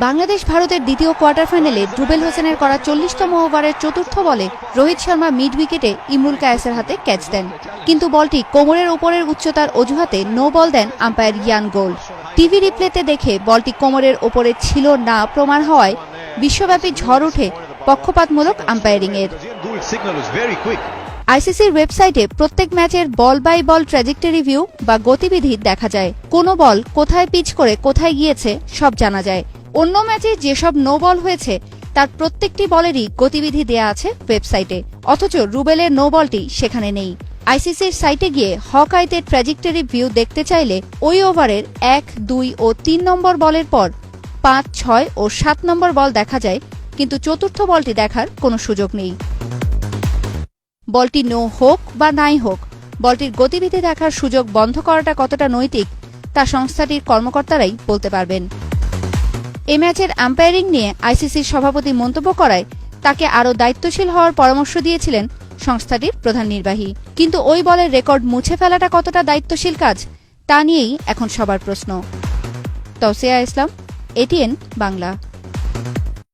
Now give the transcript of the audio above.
বাংলাদেশ ভারতের দ্বিতীয় কোয়ার্টার ফাইনালে রুবেল হোসেনের করা 40তম ওভারের চতুর্থ বলে রোহিত শর্মা মিড উইকেটে ইমরুল কায়েসের হাতে ক্যাচ দেন, কিন্তু বলটি কোমরের উপরের উচ্চতার অজুহাতে নো বল দেন আম্পায়ার ইয়ান গোল্ড। টিভি রিপ্লেতে দেখে বলটি কোমরের ওপরে ছিল না প্রমাণ হওয়ায় বিশ্বব্যাপী ঝড় ওঠে পক্ষপাতমূলক আম্পায়ারিংয়ের। আইসিসির ওয়েবসাইটে প্রত্যেক ম্যাচের বল বাই বল ট্র্যাজেক্টরি ভিউ বা গতিবিধি দেখা যায়। কোন বল কোথায় পিচ করে কোথায় গিয়েছে সব জানা যায়। অন্য ম্যাচে যেসব নো বল হয়েছে তার প্রত্যেকটি বলেরই গতিবিধি দেয়া আছে ওয়েবসাইটে, অথচ রুবেলের নো বলটি সেখানে নেই। আইসিসির সাইটে গিয়ে হক আইতে ট্র্যাজেক্টরি ভিউ দেখতে চাইলে ওই ওভারের 1, 2 ও 3 নম্বর বলের পর 5, 6 ও 7 নম্বর বল দেখা যায়, কিন্তু চতুর্থ বলটি দেখার কোনো সুযোগ নেই। বলটি নো হোক বা নাই হোক, বলটির গতিবিধি দেখার সুযোগ বন্ধ করাটা কতটা নৈতিক তা সংস্থাটির কর্মকর্তারাই বলতে পারবেন। এ ম্যাচের আম্পায়ারিং নিয়ে আইসিসির সভাপতি মন্তব্য করায় তাকে আরও দায়িত্বশীল হওয়ার পরামর্শ দিয়েছিলেন সংস্থাটির প্রধান নির্বাহী, কিন্তু ওই বলের রেকর্ড মুছে ফেলাটা কতটা দায়িত্বশীল কাজ তা নিয়েই এখন সবার প্রশ্ন। তৌসিয়া ইসলাম, এটিএন বাংলা।